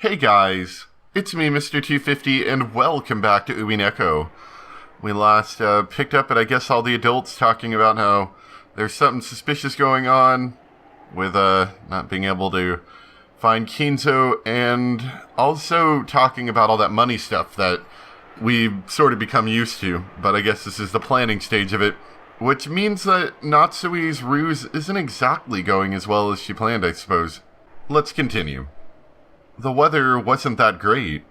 Hey guys, it's me, Mr. 250, and welcome back to Umineko. We last picked up at, I guess, all the adults talking about how there's something suspicious going on with not being able to find Kinzo, and also talking about all that money stuff that we've sort of become used to, but I guess this is the planning stage of it, which means that Natsui's ruse isn't exactly going as well as she planned, I suppose. Let's continue. The weather wasn't that great.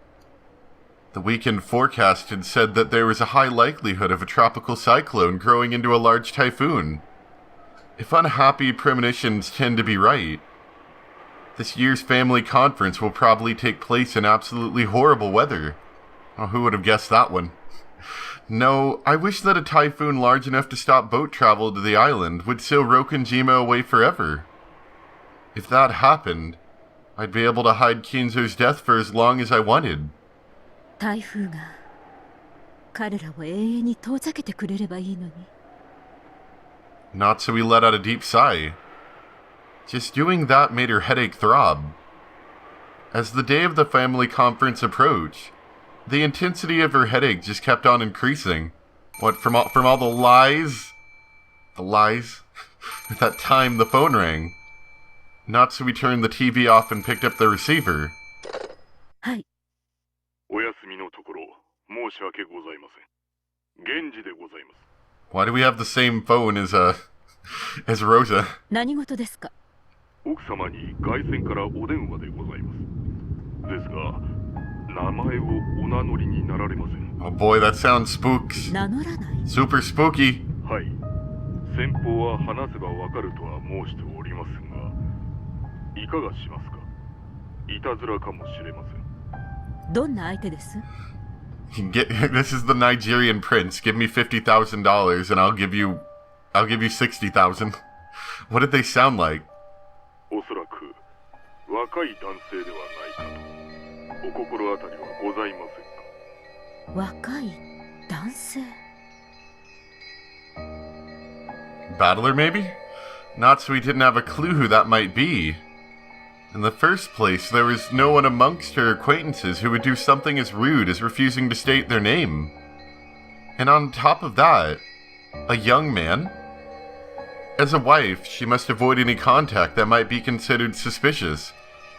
The weekend forecast had said that there was a high likelihood of a tropical cyclone growing into a large typhoon. If unhappy premonitions tend to be right, this year's family conference will probably take place in absolutely horrible weather. Oh, who would have guessed that one? No, I wish that a typhoon large enough to stop boat travel to the island would sail Rokenjima away forever. If that happened, I'd be able to hide Kinzo's death for as long as I wanted. 台風が彼らを永遠に遠ざけてくれればいいのに。Natsui let out a deep sigh. Just doing that made her headache throb. As the day of the family conference approached, the intensity of her headache just kept on increasing. What, from all the lies? The lies? At that time, the phone rang. Natsui turned the TV off and picked up the receiver. はい。お休みのところ、申し訳ございません。源氏でございます。 Why do we have the same phone as Rosa? 何事ですか？奥様に外線からお電話でございます。ですが、名前をお名乗りになられません。 Oh boy, that sounds spooks. 名乗らない。Super spooky. はい。先方は話せばわかるとは申しておりますが、いかがしますか？いたずらかもしれません。どんな相手です？ This is the Nigerian prince. Give me $50,000 and I'll give you $60,000. What did they sound like? おそらく若い男性ではないかとお心当たりはございませんか？若い男性。Battler, maybe? Natsui didn't have a clue who that might be. In the first place, there was no one amongst her acquaintances who would do something as rude as refusing to state their name. And on top of that, a young man? As a wife, she must avoid any contact that might be considered suspicious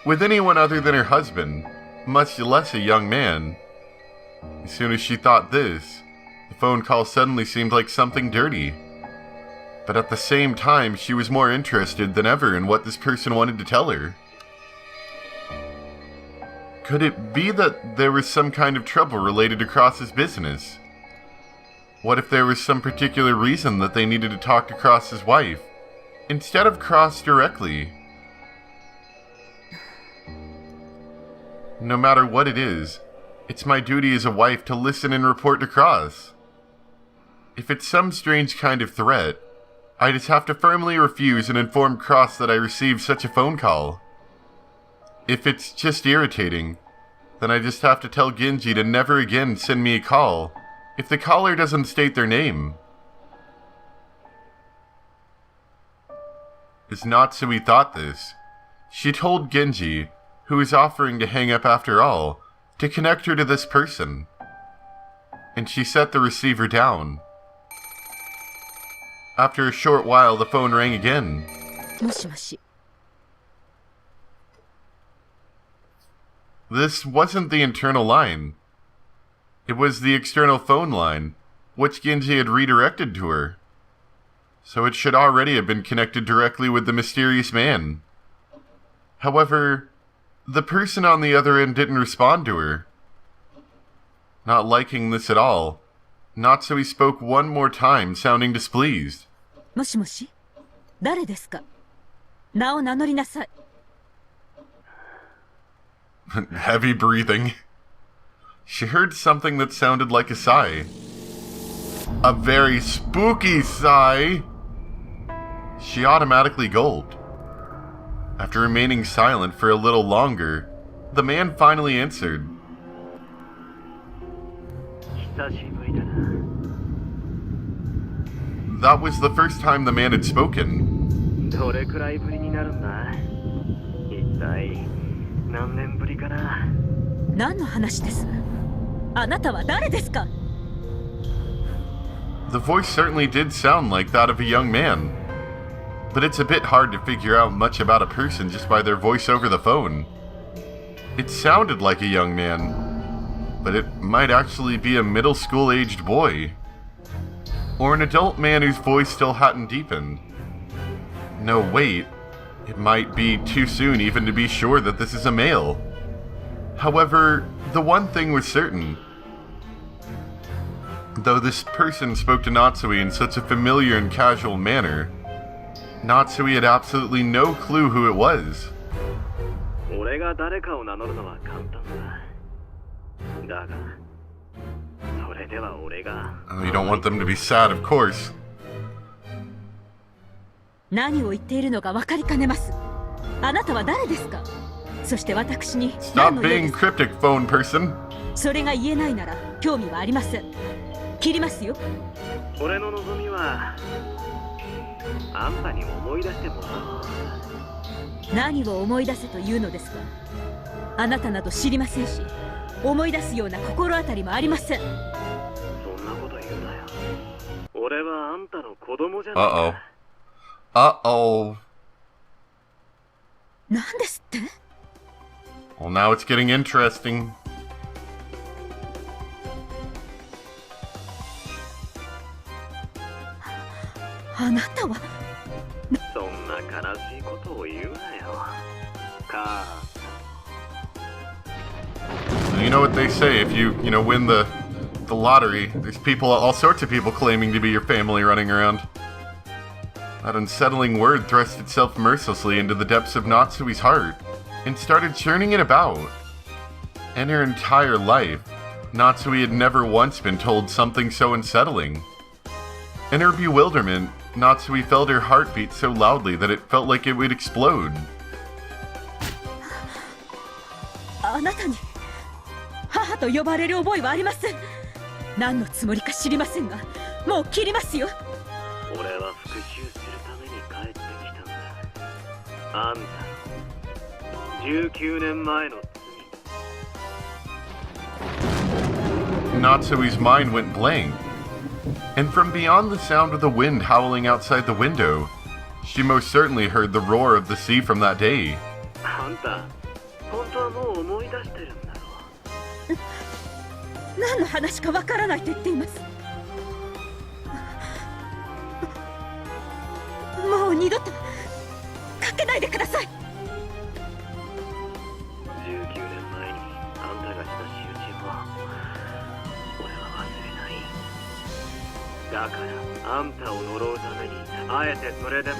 with anyone other than her husband, much less a young man. As soon as she thought this, the phone call suddenly seemed like something dirty. But at the same time, she was more interested than ever in what this person wanted to tell her. Could it be that there was some kind of trouble related to Cross's business? What if there was some particular reason that they needed to talk to Cross's wife, instead of Cross directly? No matter what it is, it's my duty as a wife to listen and report to Cross. If it's some strange kind of threat, I just have to firmly refuse and inform Cross that I received such a phone call. If it's just irritating, then I just have to tell Genji to never again send me a call if the caller doesn't state their name. As Natsui thought this, she told Genji, who was offering to hang up after all, to connect her to this person. And she set the receiver down. After a short while, the phone rang again. もしもし。 This wasn't the internal line. It was the external phone line, which Genji had redirected to her. So it should already have been connected directly with the mysterious man. However, the person on the other end didn't respond to her. Not liking this at all, Natsui spoke one more time, sounding displeased. もしもし。誰ですか？名を名乗りなさい。 Heavy breathing. She heard something that sounded like a sigh. A very spooky sigh. She automatically gulped. After remaining silent for a little longer, the man finally answered. That was the first time the man had spoken. 何年ぶりかな。何の話です？あなたは誰ですか？ The voice certainly did sound like that of a young man. But it's a bit hard to figure out much about a person just by their voice over the phone. It sounded like a young man, but it might actually be a middle school-aged boy. Or an adult man whose voice still hadn't deepened. No, wait. It might be too soon even to be sure that this is a male. However, the one thing was certain. Though this person spoke to Natsui in such a familiar and casual manner, Natsui had absolutely no clue who it was. 俺が誰かを名乗るのは簡単だ。だが、それでは俺が。You don't want them to be sad, of course. 何を言っているのか分かりかねます。あなたは誰ですか？そして私に Stop being cryptic, phone person. それが言えないなら興味はありません。切りますよ。俺の望みはあんたに思い出してもらう。何を思い出せというのですか？あなたなど知りませんし、思い出すような心当たりもありません。そんなこと言うなよ。俺はあんたの子供じゃないか。Uh-oh. 何ですって？ Well, now it's getting interesting. あなたはそんな悲しいことを言うなよ。か。You know what they say, if you win the lottery, there's all sorts of people claiming to be your family running around. That unsettling word thrust itself mercilessly into the depths of Natsui's heart, and started churning it about. In her entire life, Natsui had never once been told something so unsettling. In her bewilderment, Natsui felt her heart beat so loudly that it felt like it would explode. あなたに母と呼ばれる覚えはありません。何のつもりか知りませんが、もう切りますよ。俺は復讐するために帰ってきたんだ。あんた19年前の罪。Natsui's mind went blank, and from beyond the sound of the wind howling outside the window, she most certainly heard the roar of the sea from that day. あんた、本当はもう思い出してるんだろう。何の話かわからないと言っています。もう二度とかけないでください。19年前にあんたがした仕打ちを俺は忘れない。だからあんたを呪うためにあえてそれでも。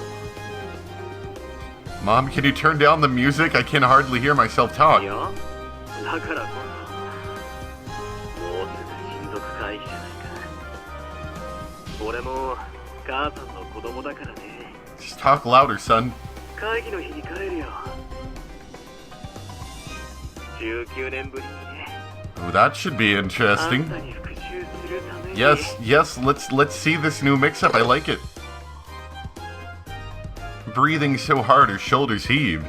Mom, can you turn down the music? I can hardly hear myself talk. いや、だからこそもうすぐ親族会議じゃないか。俺も母さんの子供だからね。 Just talk louder, son. 会議の日に帰るよ。19年ぶりにね。 Oh, that should be あん interesting. たに復讐するために。 Yes, let's see this new mix-up. I like it. Breathing so hard her shoulders heaved,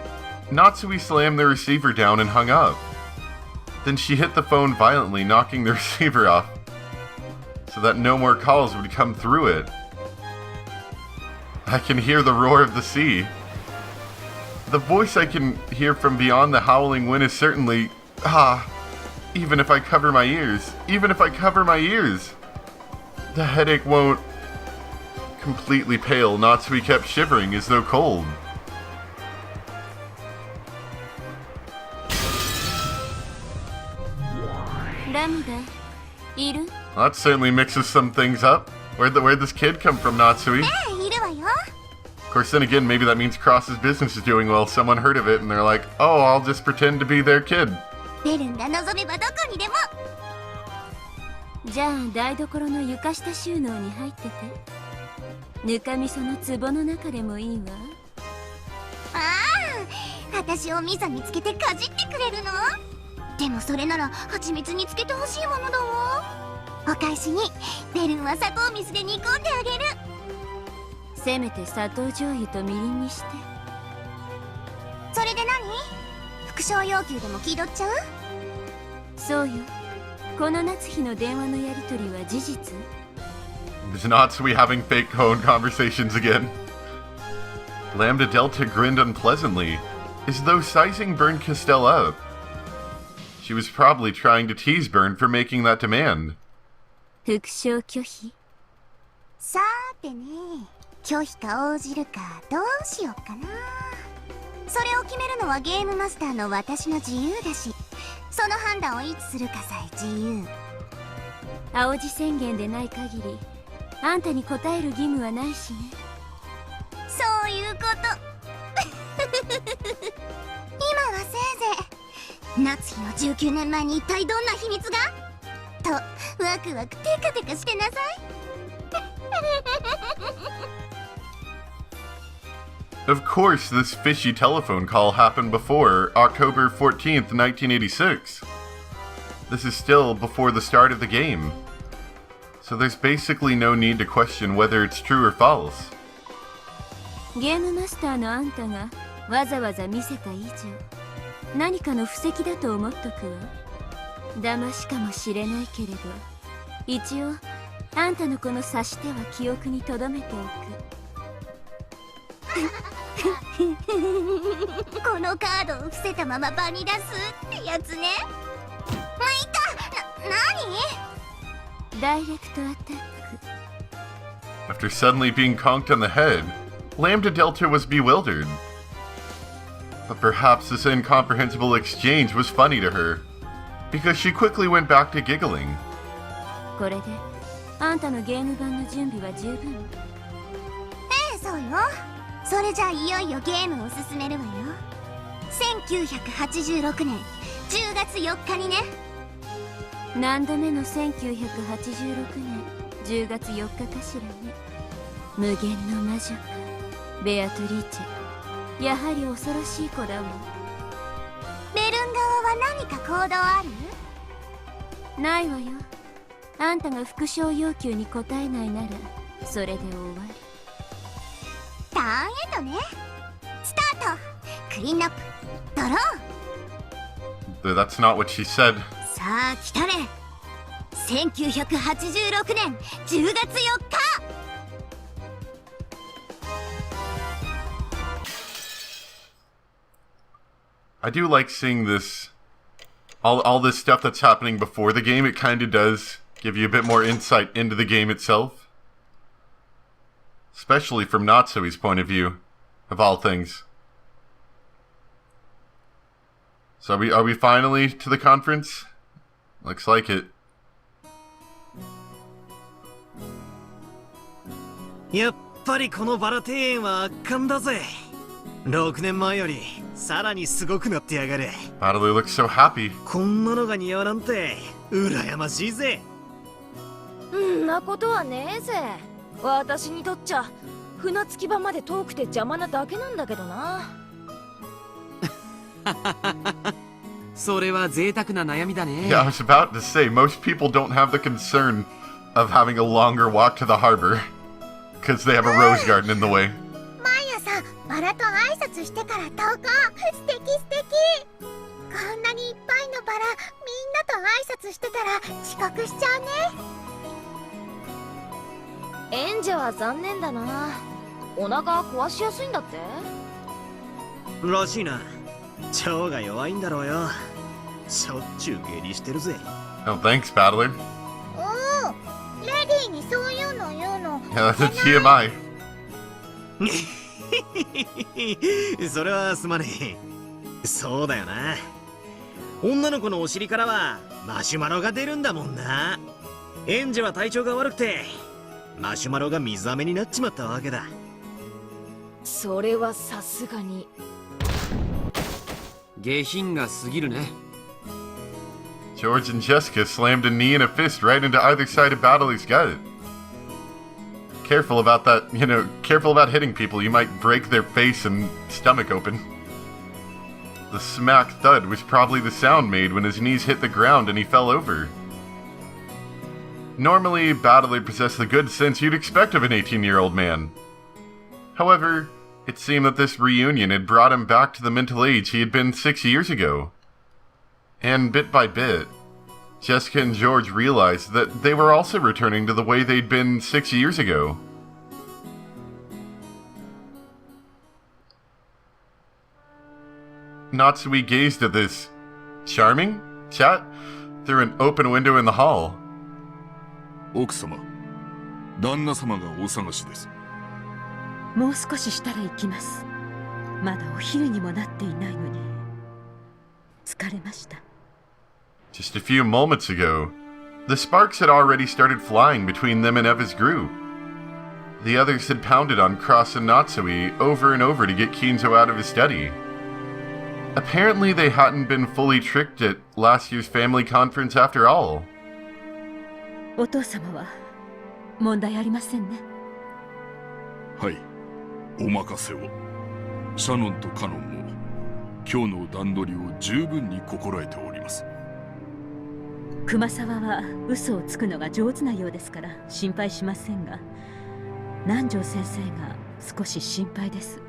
Natsui slammed the receiver down and hung up. Then she hit the phone violently, knocking the receiver off, so that no more calls would come through it. I can hear the roar of the sea. The voice I can hear from beyond the howling wind is certainly... even if I cover my ears. Even if I cover my ears. The headache won't... Completely pale, Natsui kept shivering as though cold. That certainly mixes some things up. Where'd this kid come from, Natsui? Of course, then again, maybe that means Cross's business is doing well. Someone heard of it and they're like, oh, I'll just pretend to be their kid. じゃあ台所の床下収納に入ってて。ぬかみその壺の中でもいいわ。ああ、私を味噌につけてかじってくれるの？でもそれなら蜂蜜につけてほしいものだわ。お返しにベルンは砂糖水で煮込んであげる。せめて砂糖醤油とみりんにして。それで何？復唱要求でも気取っちゃう？そうよ。この夏日の電話のやり取りは事実？ Is Natsui having fake phone conversations again? Lambda Delta grinned unpleasantly, as though sizing Burn Castell up. She was probably trying to tease Burn for making that demand. 復唱拒否？さーてね、拒否か応じるかどうしよっかな。それを決めるのはゲームマスターの私の自由だし、その判断をいつするかさえ自由。青字宣言でない限りあんたに答える義務はないしね。そういうこと今はせいぜい夏日の19年前に一体どんな秘密がとワクワクテカテカしてなさい。Of course, this fishy telephone call happened before October 14th, 1986. This is still before the start of the game. So there's basically no need to question whether it's true or false. ゲームマスターのあんたがわざわざ見せた以上、何かの布石だと思っとくわ。騙しかもしれないけれど、一応あんたのこの察しては記憶に留めておく。このカードを伏せたまま場に出すってやつね。まあ、いいか。何？ダイレクトアタック。 After suddenly being conked on the head, Lambda Delta was bewildered. But perhaps this incomprehensible exchange was funny to her, because she quickly went back to giggling. これであんたのゲーム版の準備は十分？ええ、そうよ。それじゃあいよいよゲームを進めるわよ。1986年10月4日にね。何度目の1986年10月4日かしらね。無限の魔女かベアトリーチェ、やはり恐ろしい子だわ。ベルン側は何か行動ある？ないわよ。あんたが復唱要求に応えないならそれで終わり。ターンエンドね。スタート。クリーンアップ。ドロー。 That's not what she said. さあ来たれ。1986年10月4日。I do like seeing this, all this stuff that's happening before the game. It kind of does give you a bit more insight into the game itself. Especially from Natsui's point of view, of all things. So are we finally to the conference? Looks like it. やっぱりこのバラ庭園は圧巻だぜ。6年前よりさらにすごくなってやがる。Natalie looks so happy. こんなのが似合わなんて羨ましいぜ。んなことはねえぜ。私にとっちゃ船着き場まで遠くて邪魔なだけなんだけどな。それは贅沢な悩みだね。Yeah, I was about to say, most people don't have the concern of having a longer walk to the harbor because they have a rose garden in the way. 毎朝バラと挨拶してから投稿。素敵素敵。こんなにいっぱいのバラみんなと挨拶してたら遅刻しちゃうね。演者は残念だな。お腹壊しやすいんだって。らしいな。腸が弱いんだろうよ。しょっちゅう下痢してるぜ。Oh, thanks, Battler. おお、レディーにそういうの言うの。Yeah, that's a TMI. それはすまねえ。そうだよな。女の子のお尻からはマシュマロが出るんだもんな。演者は体調が悪くてマシュマロが水飴になっちまったわけだ。それはさすがに下品が過ぎるね。 George and Jessica slammed a knee and a fist right into either side of Battler's gut. Careful about that, careful about hitting people. You might break their face and stomach open. The smack thud was probably the sound made when his knees hit the ground and he fell over. Normally, Battler possessed the good sense you'd expect of an 18-year-old man. However, It seemed that this reunion had brought him back to the mental age he had been 6 years ago. And bit by bit, Jessica and George realized that they were also returning to the way they'd been 6 years ago. Natsui gazed at this charming chat through an open window in the hall. 奥様、旦那様がお探しです。もう少ししたら行きます。まだお昼にもなっていないのに疲れました。 Just a few moments ago, the sparks had already started flying between them and Eva's group. The others had pounded on Cross and Natsui over and over to get Kinzo out of his study. Apparently they hadn't been fully tricked at last year's family conference after all. お父様は問題ありませんね。はい、お任せを。シャノンとカノンも今日の段取りを十分に心得ております。熊沢は嘘をつくのが上手なようですから心配しませんが、南條先生が少し心配です。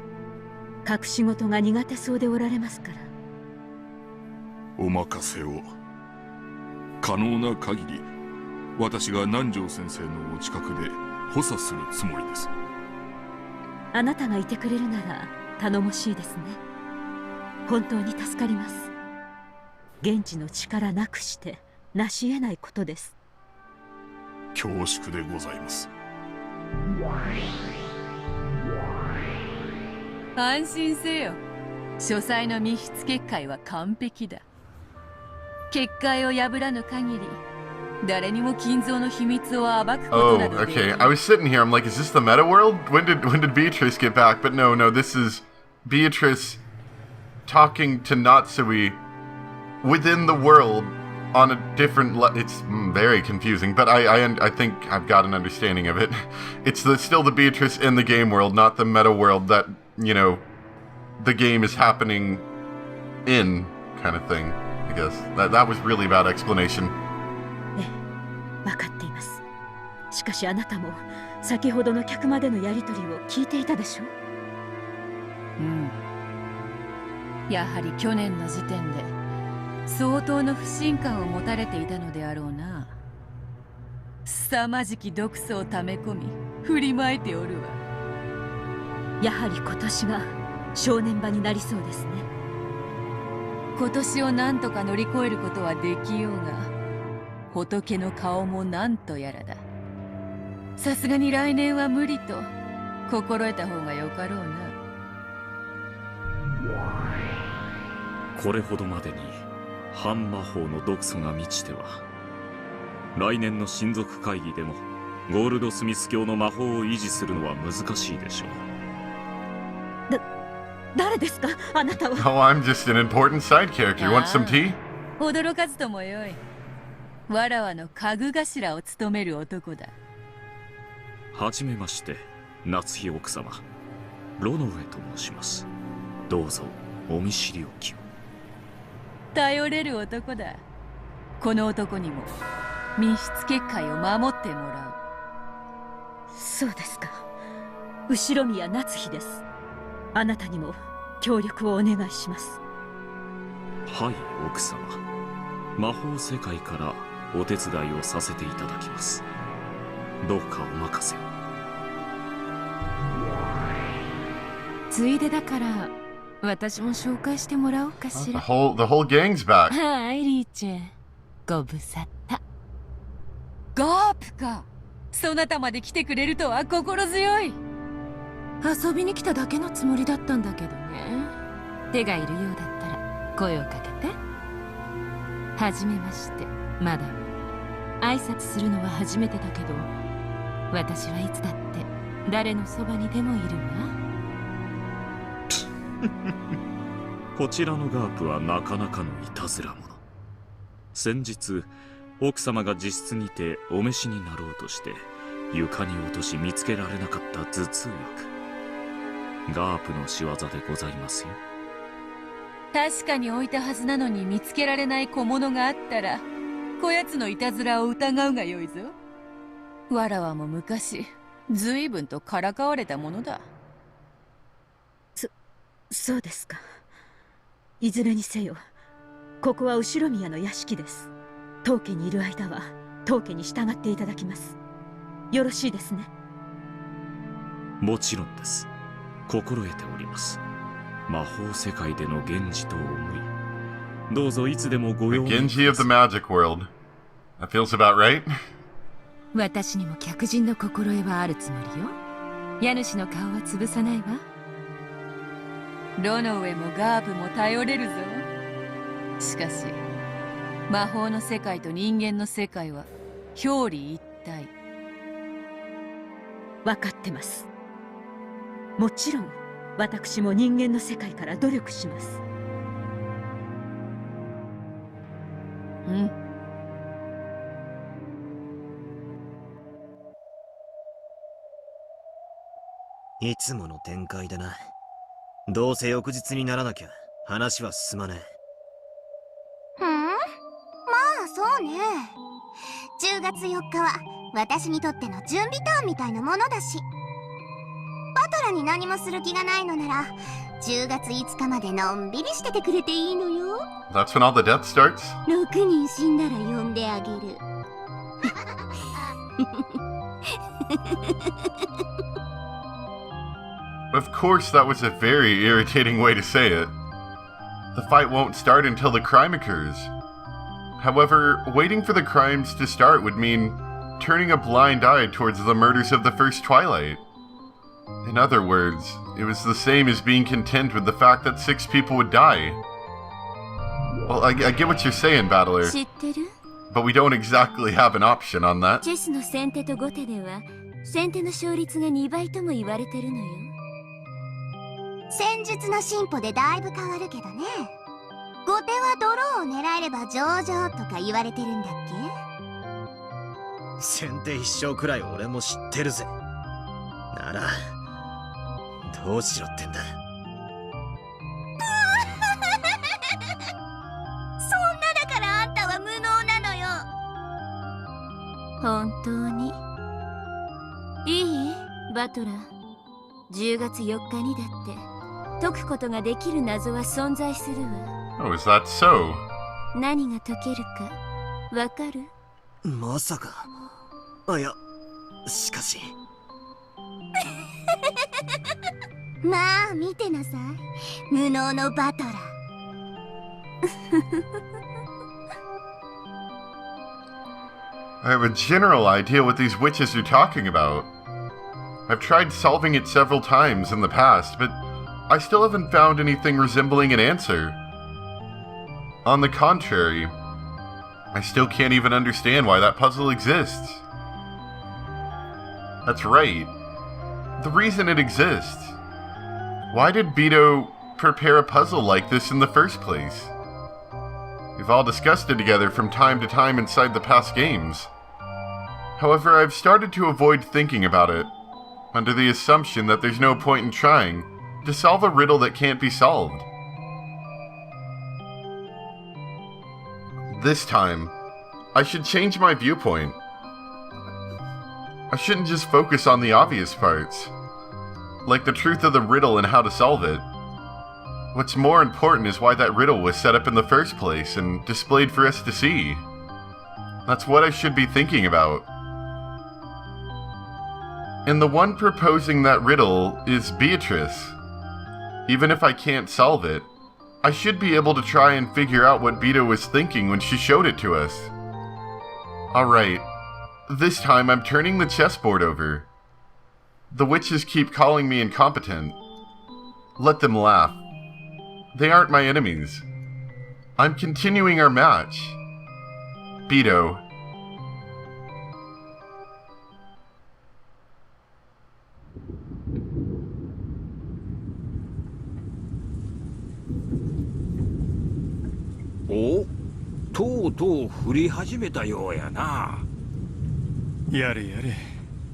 隠し事が苦手そうでおられますから。お任せを。可能な限り私が南條先生のお近くで補佐するつもりです。あなたがいてくれるなら頼もしいですね。本当に助かります。現地の力なくして成し得ないことです。恐縮でございます。安心せよ。書斎の密室結界は完璧だ。結界を破らぬ限り誰にも金蔵の秘密を暴くことなどできない。 Okay. I was sitting here, I'm like, is this the meta world? When did Beatrice get back? But no, this is Beatrice talking to Natsui within the world on a different it's very confusing, but I think I've got an understanding of it. It's still the Beatrice in the game world, not the meta world that, you know, the game is happening in kind of thing, I guess. That was really bad explanation. 分かっています。しかしあなたも先ほどの客までのやり取りを聞いていたでしょう。やはり去年の時点で相当の不信感を持たれていたのであろうな。凄まじき毒素を溜め込み振りまいておるわ。やはり今年が正念場になりそうですね。今年を何とか乗り越えることはできようが、仏の顔もなんとやらだ。さすがに来年は無理と心得た方がよかろうな。これほどまでに反魔法の毒素が満ちては、来年の親族会議でもゴールドスミス教の魔法を維持するのは難しいでしょう。誰ですかあなたは。 Oh, I'm just an important side character. Want some tea? 驚かずともよい。わらわの家具頭を務める男だ。はじめまして、夏日奥様、ロノウェと申します。どうぞお見知りおきを。頼れる男だ。この男にも密室結界を守ってもらう。そうですか。後宮夏日です。あなたにも協力をお願いします。はい、奥様。魔法世界からお手伝いをさせていただきます。どうかお任せを。ついでだから私も紹介してもらおうかしら。The whole gang's back. はい、リーチェ。ご無沙汰。ガープか。そなたまで来てくれるとは心強い。遊びに来ただけのつもりだったんだけどね。手がいるようだったら声をかけて。はじめまして、マダム。挨拶するのは初めてだけど、私はいつだって誰のそばにでもいるわ。こちらのガープはなかなかのいたずら者。先日奥様が自室にてお召しになろうとして床に落とし見つけられなかった頭痛薬、ガープの仕業でございますよ。確かに置いたはずなのに見つけられない小物があったらこやつのいたずらを疑うがよいぞ。わらわも昔ずいぶんとからかわれたものだ。そうですか。いずれにせよ、ここは後宮の屋敷です。当家にいる間は当家に従っていただきます。よろしいですね。もちろんです。心得ております。魔法世界での源氏と思い、どうぞいつでもご用 Genji of the magic world. That feels about right. 私にも客人の心得はあるつもりよ。家主の顔は潰さないわ。ロノウェもガープも頼れるぞ。しかし魔法の世界と人間の世界は表裏一体。分かってます。もちろん私も人間の世界から努力します。うん。いつもの展開だな。どうせ翌日にならなきゃ話は進まねまあそうね。10月4日は私にとっての準備ターンみたいなものだし、バトラに何もする気がないのなら10月5日までのんびりしててくれていいのよ。 That's when all the death starts. 6人死んだら呼んであげる。Of course, that was a very irritating way to say it. The fight won't start until the crime occurs. However, waiting for the crimes to start would mean turning a blind eye towards the murders of the first Twilight. In other words, it was the same as being content with the fact that 6 people would die. Well, I get what you're saying, Battler, 知ってる？ but we don't exactly have an option on that. チェスの先手と後手では先手の勝率が2倍とも言われてるのよ。戦術の進歩でだいぶ変わるけどね。後手はドローを狙えれば上々とか言われてるんだっけ。え。先手必勝くらい俺も知ってるぜ。ならどうしろってんだ。そんなだからあんたは無能なのよ。本当にいい？バトラー、10月4日にだって解くことができる謎は存在するわ。 Oh, is that so? 何が解けるかわかる？まさか。あ、いや、しかしまあ見てなさい、無能のバトラー。I have a general idea what these witches are talking about. I've tried solving it several times in the past, but I still haven't found anything resembling an answer. On the contrary, I still can't even understand why that puzzle exists. That's right. The reason it exists. Why did Beto prepare a puzzle like this in the first place? We've all discussed it together from time to time inside the past games. However, I've started to avoid thinking about it, under the assumption that there's no point in trying to solve a riddle that can't be solved. This time, I should change my viewpoint. I shouldn't just focus on the obvious parts, like the truth of the riddle and how to solve it. What's more important is why that riddle was set up in the first place and displayed for us to see. That's what I should be thinking about. And the one proposing that riddle is Beatrice. Even if I can't solve it, I should be able to try and figure out what Beto was thinking when she showed it to us. Alright, this time I'm turning the chessboard over. The witches keep calling me incompetent. Let them laugh. They aren't my enemies. I'm continuing our match. Beto. Oh? とうとう降り始めたようやな。やれやれ、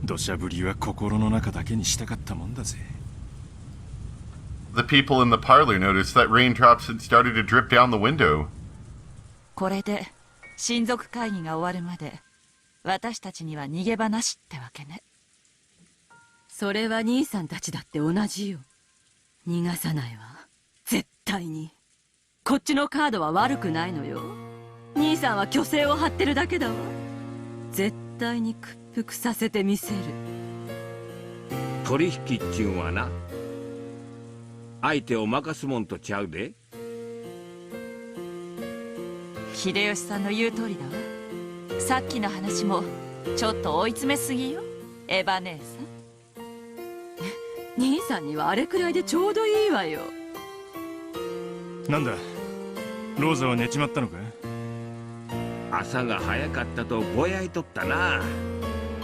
土砂降りは心の中だけにしたかったもんだぜ。The people in the parlor noticed that raindrops had started to drip down the window. これで親族会議が終わるまで私たちには逃げ場なしってわけね。それは兄さんたちだって同じよ。逃がさないわ。対にこっちのカードは悪くないのよ。兄さんは虚勢を張ってるだけだわ。絶対に屈服させてみせる。取引っちゅうんはな、相手を任すもんとちゃうで。秀吉さんの言う通りだわ。さっきの話もちょっと追い詰めすぎよ、エヴァ姉さん。兄さんにはあれくらいでちょうどいいわよ。なんだ、ローザは寝ちまったのか？朝が早かったとぼやいとったな。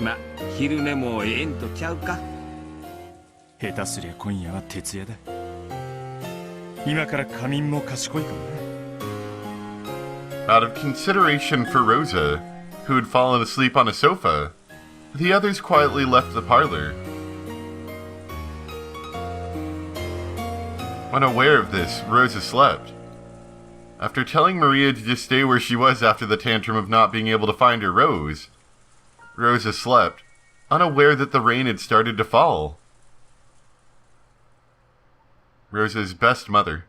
ま、昼寝もええんとちゃうか。下手すりゃ今夜は徹夜だ。今から仮眠も賢いかもな。 Out of consideration for Rosa, who had fallen asleep on a sofa, the others quietly left the parlor. Unaware of this, Rosa slept. After telling Maria to just stay where she was after the tantrum of not being able to find her rose, Rosa slept, unaware that the rain had started to fall. Rosa's best mother.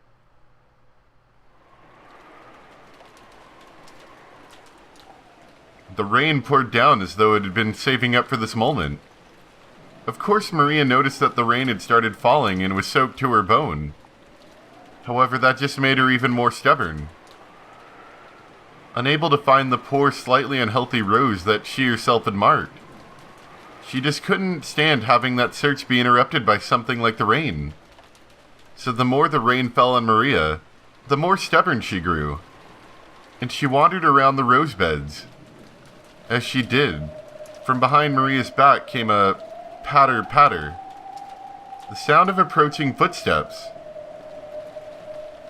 The rain poured down as though it had been saving up for this moment. Of course, Maria noticed that the rain had started falling and was soaked to her bone. However, that just made her even more stubborn. Unable to find the poor, slightly unhealthy rose that she herself had marked, she just couldn't stand having that search be interrupted by something like the rain. So the more the rain fell on Maria, the more stubborn she grew, and she wandered around the rose beds. As she did, from behind Maria's back came a patter, patter, the sound of approaching footsteps.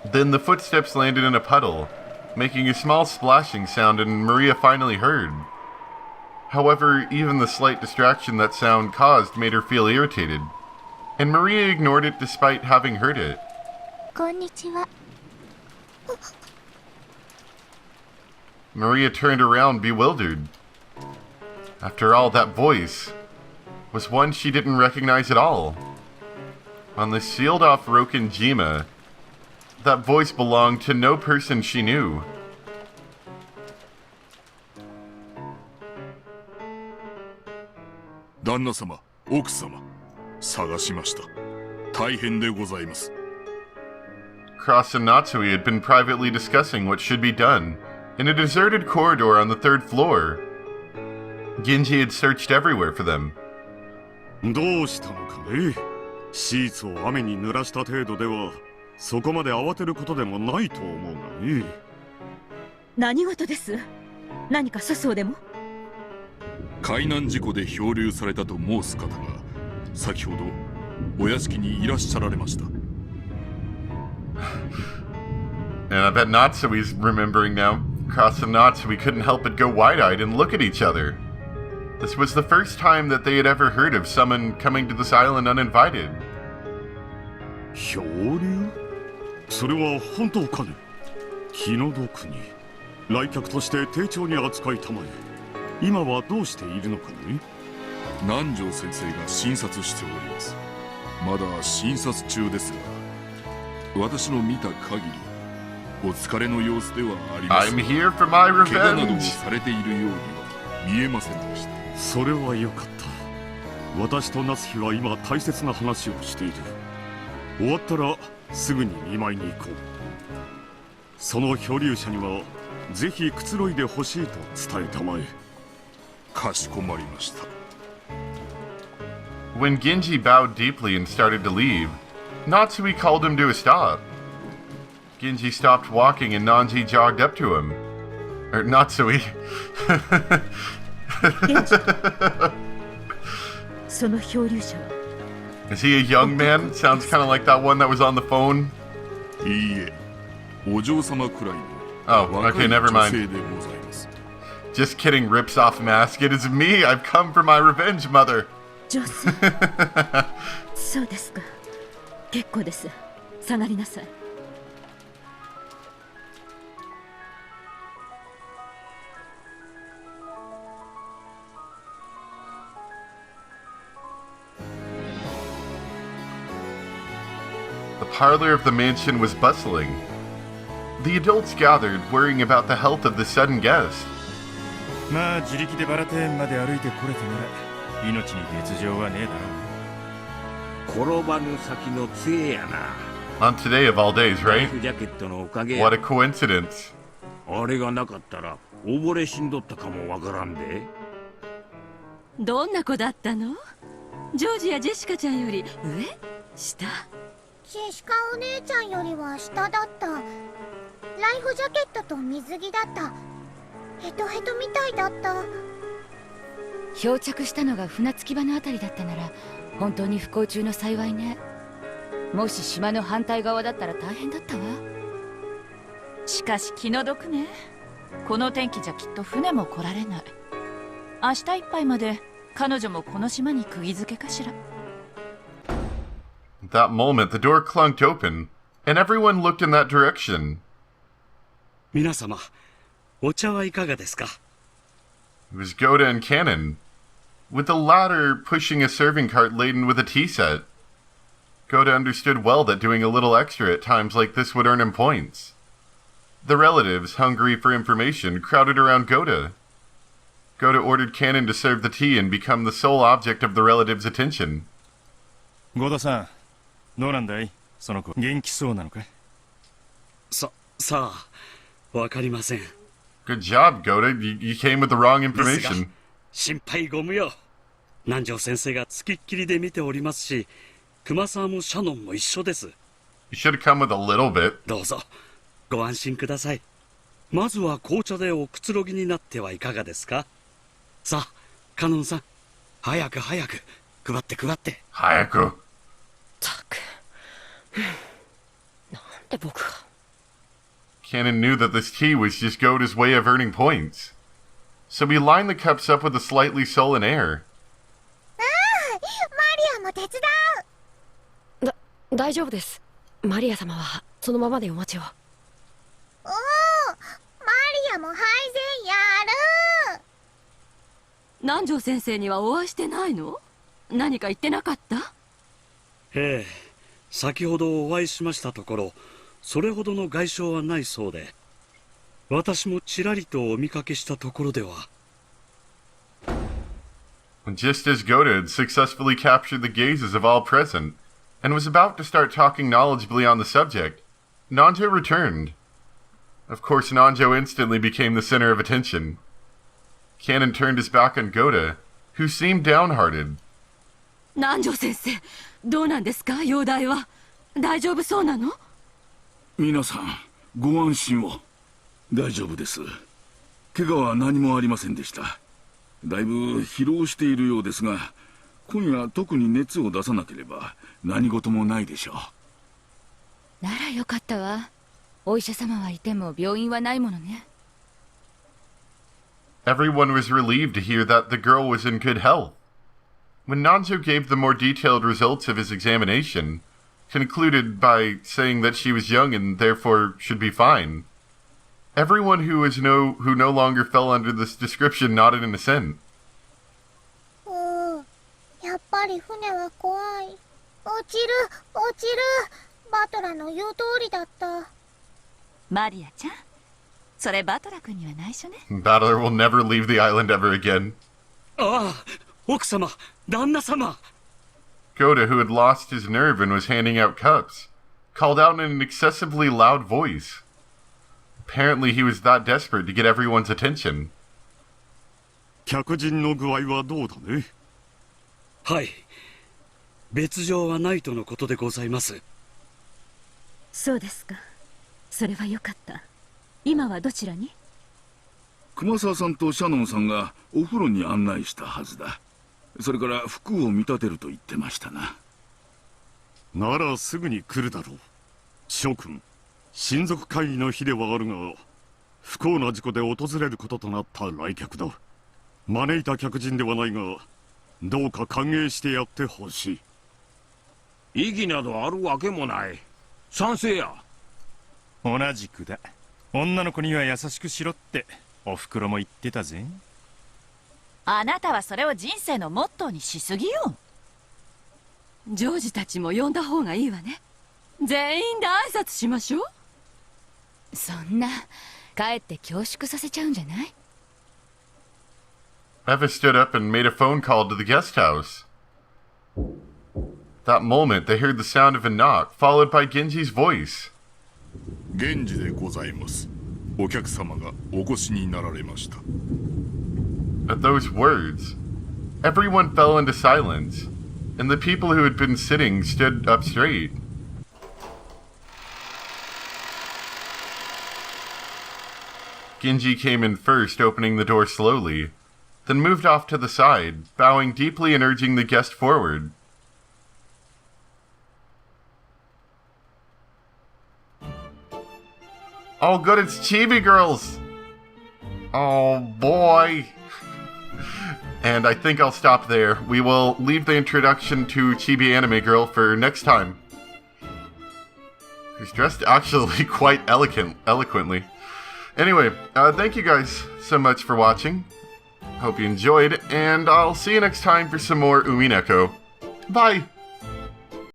Then the footsteps landed in a puddle, making a small splashing sound, and Maria finally heard. However, even the slight distraction that sound caused made her feel irritated, and Maria ignored it despite having heard it. Konnichiwa. Maria turned around bewildered. After all, that voice was one she didn't recognize at all. On the sealed-off Rokenjima, that voice belonged to no person she knew. 旦那様、奥様、探しました。大変でございます。Cross and Natsui had been privately discussing what should be done in a deserted corridor on the third floor. Genji had searched everywhere for them. どうしたのかね。シーツを雨に濡らした程度では、そこまで慌てることでもないと思うがね。何事です？何か粗相でも？海難事故で漂流されたと申す方が、先ほどお屋敷にいらっしゃられました。And I bet Natsui's remembering now. Cross and Natsui couldn't help but go wide-eyed and look at each other. This was the first time that they had ever heard of someone coming to this island uninvited. 漂流？それは本当かね。気の毒に来客として丁重に扱いたまえ。今はどうしているのかね。南條先生が診察しております。まだ診察中ですが、私の見た限りお疲れの様子ではありません。I'm here for my 怪我などを revenge. されているようには見えませんでした。それはよかった。私と夏日は今大切な話をしている。終わったらすぐに見舞いに行こう。その漂流者にはぜひくつろいでほしいと伝えたまえ。かしこまりました。When Genji bowed deeply and started to leave, Natsui called him to a stop. Genji stopped walking and Nanji jogged up to him. Natsui. その漂流者は Is he a young man? Sounds kind of like that one that was on the phone. いいえ、お嬢様くらいの Oh, 若 okay, い never 女性 mind. でございます。Just kidding, rips off mask. It is me. I've come for my revenge, mother. 女性そうですか。結構です。下がりなさい。The parlor of the mansion was bustling. The adults gathered, worrying about the health of the sudden guest. まあ自力でバラ庭園まで歩いてこれたなら命に別状はねえだろう。転ばぬ先の杖やな。 On today of all days, ライ right? フジャケットのおかげ。 What a coincidence. あれがなかったら溺れ死んどったかもわからんで。どんな子だったの？ジョージやジェシカちゃんより上？下？ジェシカお姉ちゃんよりは下だった。ライフジャケットと水着だった。ヘトヘトみたいだった。漂着したのが船着き場のあたりだったなら本当に不幸中の幸いね。もし島の反対側だったら大変だったわ。しかし気の毒ね。この天気じゃきっと船も来られない。明日いっぱいまで彼女もこの島に釘付けかしら。 At that moment, the door clunked open, and everyone looked in that direction. 皆様、お茶はいかがですか? It was Goda and Cannon, with the latter pushing a serving cart laden with a tea set. Goda understood well that doing a little extra at times like this would earn him points. The relatives, hungry for information, crowded around Goda. Goda ordered Cannon to serve the tea and become the sole object of the relatives' attention. ゴダさん、どうなんだい？その子、元気そうなのか？さあ、わかりません。Good job, Goda. You came with the wrong information. 心配ご無用。南條先生がつきっきりで見ておりますし、熊沢もシャノンも一緒です。You should have come with a little bit. どうぞ、ご安心ください。まずは紅茶でおくつろぎになってはいかがですか？さあ、カノンさん、早く早く、配って配って。早く。ったく、なんで僕が。Cannon knew that this tea was just Goda's way of earning points. So he lined the cups up with a slightly sullen air. マリアも手伝う。大丈夫です。マリア様はそのままでお待ちを。おお、マリアも配膳やる。南條先生にはお会いしてないの？何か言ってなかった？ええ、先ほどお会いしましたところ、それほどの外傷はないそうで、私もちらりとお見かけしたところでは。Just as Goda had successfully captured the gazes of all present, and was about to start talking knowledgeably on the subject, Nanjo returned. Of course, Nanjo instantly became the center of attention. Cannon turned his back on Goda, who seemed downhearted. 南條先生、どうなんですか？容体は大丈夫そうなの？皆さん、ご安心を。大丈夫です。怪我は何もありませんでした。だいぶ疲労しているようですが、今夜特に熱を出さなければ何事もないでしょならよかったわ。お医者様はいても病院はないものね。Everyone was relieved to hear that the girl was in good health. When Nanjo gave the more detailed results of his examination, concluded by saying that she was young and therefore should be fine, everyone who no longer fell under this description nodded in assent. やっぱり船は怖い。落ちる。バトラの言う通りだった。マリアちゃん、それバトラ君には内緒ね。Battler will never leave the island ever again. ああ、奥様、旦那様。Goda, who had lost his nerve and was handing out cups, called out in an excessively loud voice. Apparently he was that desperate to get everyone's attention. 客人の具合はどうだね？はい。別状はないとのことでございます。そうですか。それはよかった。今はどちらに？熊沢さんとシャノンさんがお風呂に案内したはずだ。それから服を見立てると言ってましたな。ならすぐに来るだろう。諸君、親族会議の日ではあるが、不幸な事故で訪れることとなった来客だ。招いた客人ではないが、どうか歓迎してやってほしい。意義などあるわけもない。賛成や。同じくだ。女の子には優しくしろっておふくろも言ってたぜ。あなたはそれを人生のモットーにしすぎよ。ジョージたちも呼んだ方がいいわね。全員で挨拶しましょう。そんなかえって恐縮させちゃうんじゃない？ Eva stood up and made a phone call to the guest house. That moment, they heard the sound of a knock, followed by Genji's voice. 源氏でございます。お客様がお越しになられました。 At those words, everyone fell into silence, and the people who had been sitting stood up straight. Genji came in first, opening the door slowly, then moved off to the side, bowing deeply and urging the guest forward. Oh good, it's Chibi Girls! Oh boy! And I think I'll stop there. We will leave the introduction to Chibi Anime Girl for next time. Who's dressed actually quite eloquently. Anyway, thank you guys so much for watching. Hope you enjoyed, and I'll see you next time for some more Umineko. Bye!